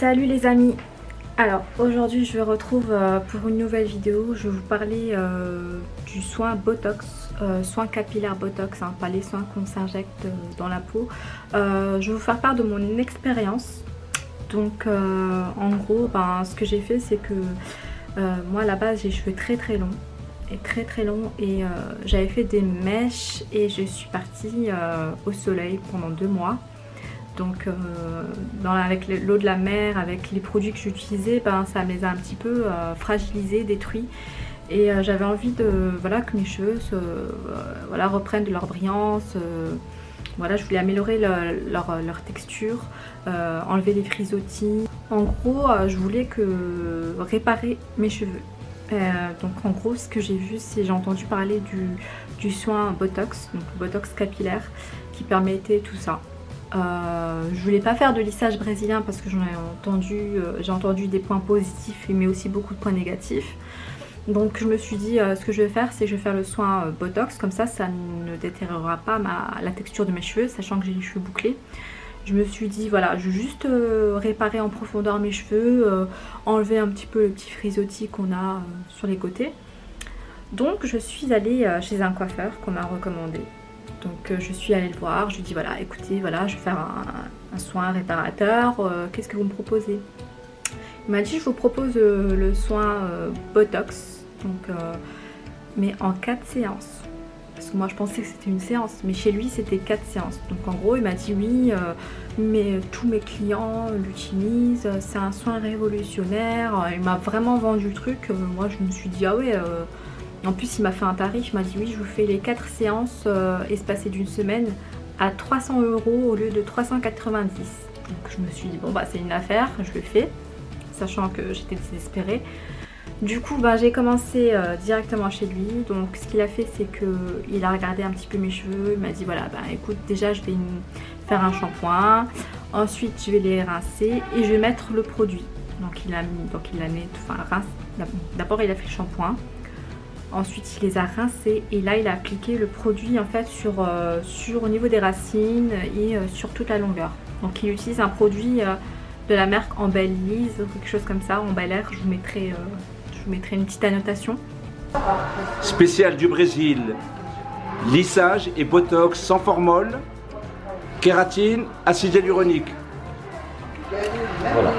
Salut les amis. Alors aujourd'hui je vous retrouve pour une nouvelle vidéo. Je vais vous parler du soin Botox, soin capillaire Botox, hein, pas les soins qu'on s'injecte dans la peau. Je vais vous faire part de mon expérience. Donc en gros ce que j'ai fait c'est que moi à la base j'ai les cheveux très longs et j'avais fait des mèches et je suis partie au soleil pendant 2 mois. Donc avec l'eau de la mer, avec les produits que j'utilisais, ça me les a un petit peu fragilisés, détruits. Et j'avais envie de que mes cheveux reprennent de leur brillance. Je voulais améliorer leur texture, enlever les frisottis. En gros, je voulais réparer mes cheveux. Donc en gros, ce que j'ai vu, c'est j'ai entendu parler du soin Botox, donc Botox capillaire, qui permettait tout ça. Je voulais pas faire de lissage brésilien parce que j'ai entendu des points positifs mais aussi beaucoup de points négatifs. Donc je me suis dit ce que je vais faire c'est que je vais faire le soin Botox, comme ça ne détériorera pas la texture de mes cheveux, sachant que j'ai les cheveux bouclés. Je me suis dit voilà, je vais juste réparer en profondeur mes cheveux, enlever un petit peu le petit frisottis qu'on a sur les côtés. Donc je suis allée chez un coiffeur qu'on m'a recommandé. Donc je suis allée le voir, je lui ai dit voilà écoutez, voilà je vais faire un soin réparateur, qu'est-ce que vous me proposez? Il m'a dit je vous propose le soin Botox, donc, mais en 4 séances. Parce que moi je pensais que c'était une séance, mais chez lui c'était 4 séances. Donc en gros il m'a dit oui, mais tous mes clients l'utilisent, c'est un soin révolutionnaire. Il m'a vraiment vendu le truc, moi je me suis dit ah ouais. En plus il m'a fait un tarif, il m'a dit oui je vous fais les 4 séances espacées d'une semaine à 300 € au lieu de 390. Donc je me suis dit bon c'est une affaire, je le fais, sachant que j'étais désespérée. Du coup j'ai commencé directement chez lui. Donc ce qu'il a fait c'est qu'il a regardé un petit peu mes cheveux, il m'a dit voilà écoute déjà je vais faire un shampoing, ensuite je vais les rincer et je vais mettre le produit. Donc il a mis, d'abord il a fait le shampoing. Ensuite il les a rincés et là il a appliqué le produit en fait au niveau des racines et sur toute la longueur. Donc il utilise un produit de la marque Embellise ou quelque chose comme ça, Embelair. Je vous mettrai une petite annotation. Spécial du Brésil, lissage et botox sans formol, kératine, acide hyaluronique. Voilà.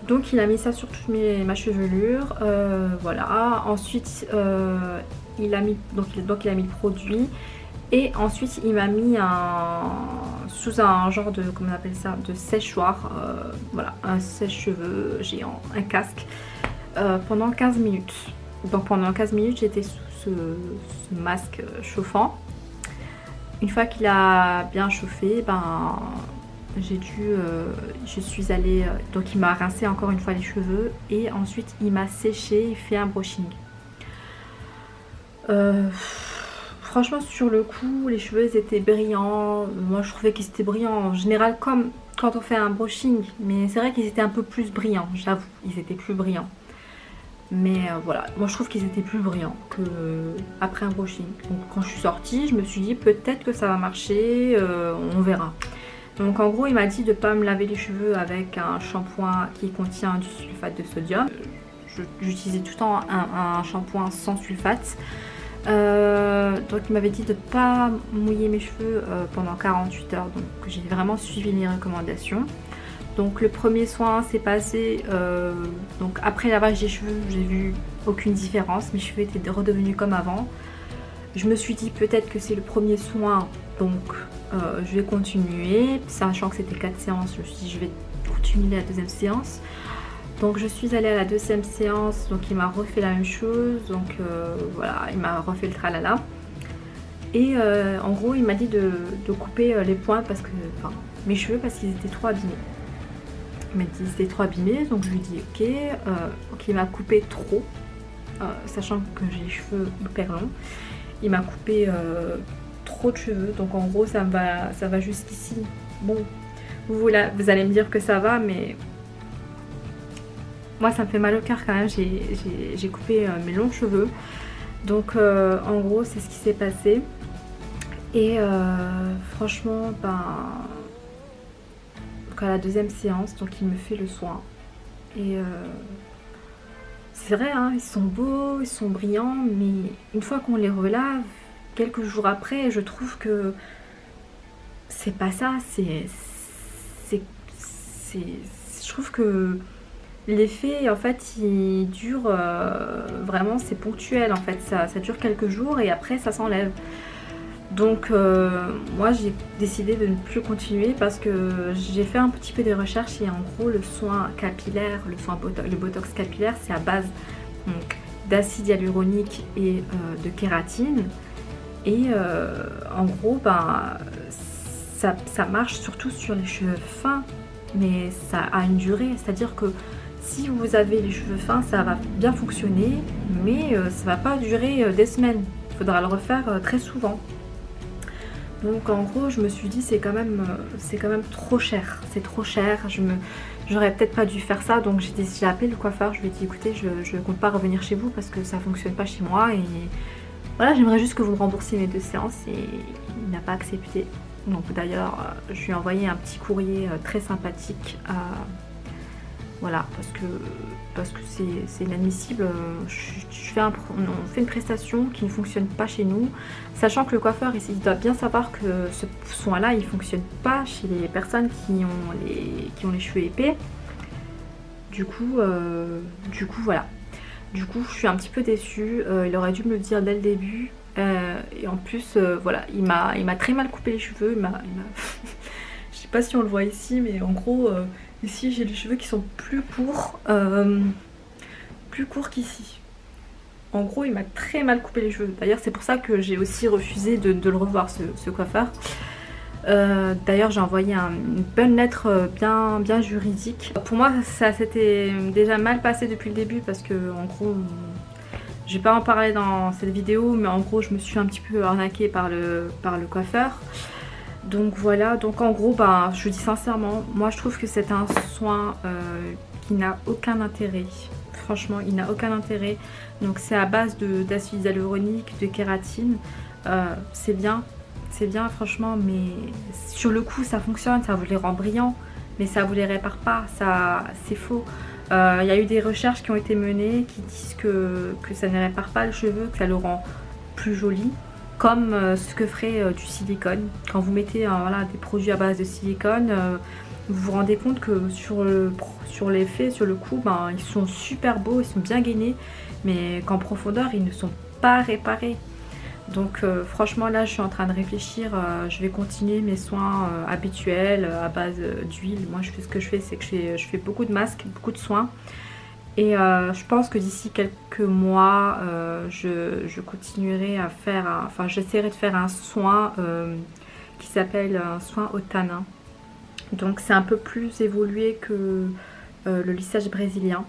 Donc il a mis ça sur toute ma chevelure, voilà. Ensuite il a mis le produit et ensuite il m'a mis sous un genre de, comment on appelle ça, de séchoir, voilà, un sèche-cheveux géant, un casque, pendant 15 minutes. Donc pendant 15 minutes j'étais sous ce masque chauffant. Une fois qu'il a bien chauffé, je suis allée, donc il m'a rincé encore une fois les cheveux et ensuite il m'a séché et fait un brushing. Franchement sur le coup les cheveux ils étaient brillants, moi je trouvais qu'ils étaient brillants en général comme quand on fait un brushing, mais c'est vrai qu'ils étaient un peu plus brillants, j'avoue, ils étaient plus brillants. Mais voilà, moi je trouve qu'ils étaient plus brillants qu'après un brushing. Donc quand je suis sortie je me suis dit peut-être que ça va marcher, on verra. Donc en gros il m'a dit de ne pas me laver les cheveux avec un shampoing qui contient du sulfate de sodium. J'utilisais tout le temps un shampoing sans sulfate. Donc il m'avait dit de ne pas mouiller mes cheveux pendant 48 heures. Donc j'ai vraiment suivi les recommandations. Donc le premier soin s'est passé, donc après lavage des cheveux j'ai vu aucune différence. Mes cheveux étaient redevenus comme avant. Je me suis dit peut-être que c'est le premier soin, donc je vais continuer, sachant que c'était 4 séances. Je me suis dit je vais continuer la deuxième séance. Donc je suis allée à la deuxième séance, donc il m'a refait la même chose, donc voilà, il m'a refait le tralala. Et en gros il m'a dit de couper les pointes parce que, enfin mes cheveux parce qu'ils étaient trop abîmés. Il m'a dit qu'ils étaient trop abîmés, donc je lui ai dit ok, donc il m'a coupé trop, sachant que j'ai les cheveux hyper longs. Il m'a coupé trop de cheveux, donc en gros ça va jusqu'ici. Bon, vous allez me dire que ça va, mais moi ça me fait mal au cœur quand même. J'ai coupé mes longs cheveux, donc en gros c'est ce qui s'est passé. Et franchement, ben, donc à la deuxième séance, donc il me fait le soin. Et c'est vrai, hein, ils sont beaux, ils sont brillants, mais une fois qu'on les relave, quelques jours après, je trouve que c'est pas ça. Je trouve que l'effet, en fait, il dure vraiment, c'est ponctuel, en fait. Ça dure quelques jours et après, ça s'enlève. Donc moi j'ai décidé de ne plus continuer parce que j'ai fait un petit peu des recherches et en gros le soin capillaire, le botox capillaire, c'est à base d'acide hyaluronique et de kératine. Et en gros ben, ça marche surtout sur les cheveux fins, mais ça a une durée, c'est à dire que si vous avez les cheveux fins ça va bien fonctionner, mais ça va pas durer des semaines, il faudra le refaire très souvent. Donc en gros je me suis dit c'est quand même trop cher, c'est trop cher, j'aurais peut-être pas dû faire ça. Donc j'ai appelé le coiffeur, je lui ai dit écoutez je compte pas revenir chez vous parce que ça fonctionne pas chez moi et voilà, j'aimerais juste que vous me remboursiez mes 2 séances et il n'a pas accepté. Donc d'ailleurs je lui ai envoyé un petit courrier très sympathique voilà, parce que c'est inadmissible. On fait une prestation qui ne fonctionne pas chez nous, sachant que le coiffeur il doit bien savoir que ce soin là il ne fonctionne pas chez les personnes qui ont les cheveux épais. Du coup voilà, du coup je suis un petit peu déçue. Il aurait dû me le dire dès le début et en plus voilà, il m'a très mal coupé les cheveux. Je sais pas si on le voit ici, mais en gros ici j'ai les cheveux qui sont plus courts qu'ici. En gros il m'a très mal coupé les cheveux. D'ailleurs c'est pour ça que j'ai aussi refusé de le revoir ce coiffeur. D'ailleurs j'ai envoyé une bonne lettre bien juridique. Pour moi ça s'était déjà mal passé depuis le début parce que en gros, je vais pas en parler dans cette vidéo, mais en gros je me suis un petit peu arnaquée par le coiffeur. Donc voilà, donc en gros ben, je vous dis sincèrement, moi je trouve que c'est un soin qui n'a aucun intérêt. Franchement il n'a aucun intérêt. Donc c'est à base d'acide hyaluronique, de kératine. C'est bien franchement, mais sur le coup ça fonctionne, ça vous les rend brillants, mais ça vous les répare pas, c'est faux. Il y a eu des recherches qui ont été menées qui disent que ça ne répare pas le cheveu, que ça le rend plus joli. Comme ce que ferait du silicone. Quand vous mettez voilà, des produits à base de silicone, vous vous rendez compte que sur l'effet, sur le coup, ben, ils sont super beaux, ils sont bien gainés, mais qu'en profondeur, ils ne sont pas réparés. Donc franchement là, je suis en train de réfléchir, je vais continuer mes soins habituels à base d'huile. Moi, ce que je fais, c'est que je fais beaucoup de masques, beaucoup de soins. Et je pense que d'ici quelques mois, je continuerai à faire, enfin j'essaierai de faire un soin qui s'appelle un soin au tanin. Donc c'est un peu plus évolué que le lissage brésilien,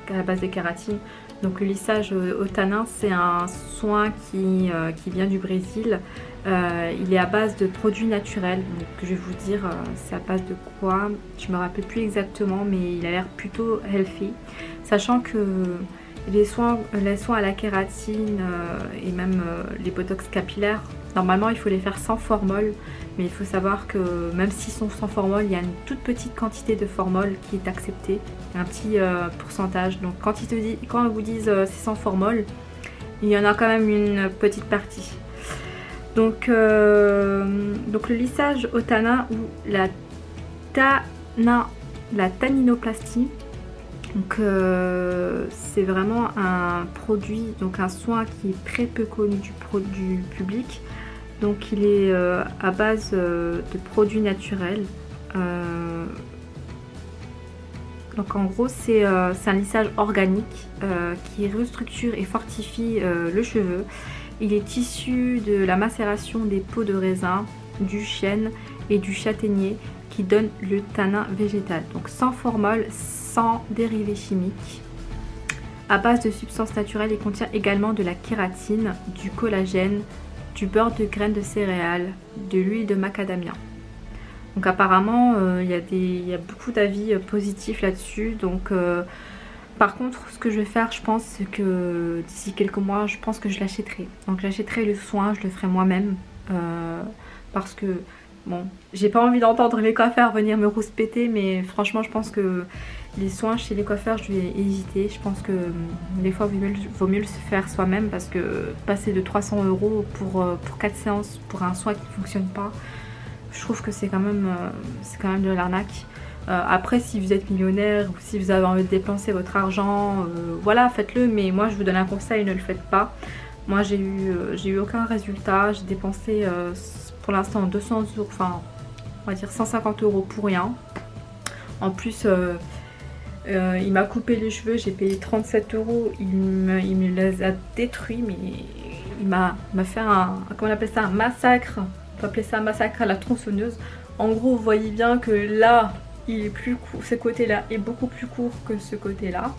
à la base de kératine. Donc le lissage au tanin, c'est un soin qui vient du Brésil. Il est à base de produits naturels. Donc je vais vous dire c'est à base de quoi. Je me rappelle plus exactement, mais il a l'air plutôt healthy. Sachant que les soins à la kératine et même les botox capillaires, normalement il faut les faire sans formol. Mais il faut savoir que même s'ils sont sans formol, il y a une toute petite quantité de formol qui est acceptée. Un petit pourcentage. Donc quand ils vous disent c'est sans formol, il y en a quand même une petite partie. Donc le lissage au tanin ou la taninoplastie, donc c'est vraiment un produit, donc un soin qui est très peu connu du public. Donc il est à base de produits naturels. Donc en gros c'est un lissage organique qui restructure et fortifie le cheveu. Il est issu de la macération des peaux de raisin, du chêne et du châtaignier qui donne le tanin végétal. Donc sans formol, sans dérivés chimiques. À base de substances naturelles, il contient également de la kératine, du collagène, du beurre de graines de céréales, de l'huile de macadamia. Donc apparemment il y a beaucoup d'avis positifs là-dessus. Donc par contre ce que je vais faire, je pense que d'ici quelques mois, je pense que je l'achèterai. Donc j'achèterai le soin, je le ferai moi-même parce que bon, j'ai pas envie d'entendre les coiffeurs venir me rouspéter, mais franchement je pense que les soins chez les coiffeurs je vais hésiter. Je pense que des fois vaut mieux le faire soi-même, parce que passer de 300 € pour 4 séances pour un soin qui ne fonctionne pas, je trouve que c'est quand même de l'arnaque. Après si vous êtes millionnaire ou si vous avez envie de dépenser votre argent, voilà, faites-le, mais moi je vous donne un conseil, ne le faites pas. Moi j'ai eu aucun résultat, j'ai dépensé pour l'instant 200 €, enfin on va dire 150 € pour rien. En plus il m'a coupé les cheveux, j'ai payé 37 €, il me les a détruits, mais il m'a fait comment on appelle ça, un massacre. On peut appeler ça un massacre à la tronçonneuse. En gros vous voyez bien que là il est plus court, ce côté là est beaucoup plus court que ce côté là.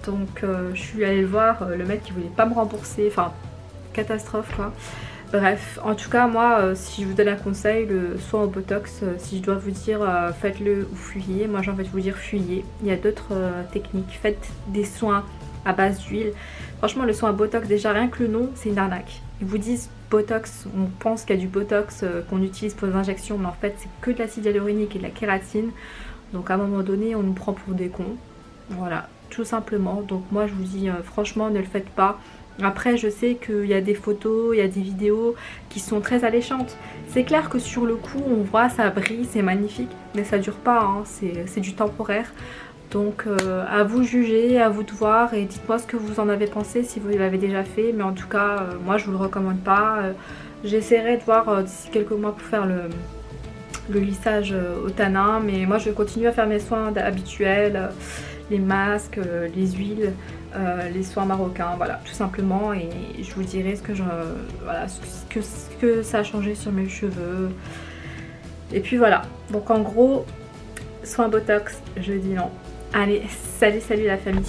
Donc je suis allée le voir, le mec il voulait pas me rembourser, enfin catastrophe quoi. Bref, en tout cas moi si je vous donne un conseil, le soin au botox, si je dois vous dire faites-le ou fuyez, moi j'ai envie de vous dire fuyez. Il y a d'autres techniques, faites des soins à base d'huile. Franchement le soin à botox, déjà rien que le nom c'est une arnaque. Ils vous disent botox, on pense qu'il y a du botox qu'on utilise pour les injections, mais en fait c'est que de l'acide hyaluronique et de la kératine. Donc à un moment donné on nous prend pour des cons, voilà, tout simplement. Donc moi je vous dis franchement ne le faites pas. Après je sais qu'il y a des photos, il y a des vidéos qui sont très alléchantes. C'est clair que sur le coup on voit ça brille, c'est magnifique, mais ça dure pas, hein, c'est du temporaire. Donc à vous de juger, à vous de voir, et dites-moi ce que vous en avez pensé si vous l'avez déjà fait. Mais en tout cas moi je vous le recommande pas. J'essaierai de voir d'ici quelques mois pour faire le lissage au tanin, mais moi je vais continuer à faire mes soins habituels, les masques, les huiles, les soins marocains, voilà, tout simplement. Et je vous dirai voilà, ce que ça a changé sur mes cheveux. Et puis voilà, donc en gros, soins botox, je dis non. Allez, salut la famille.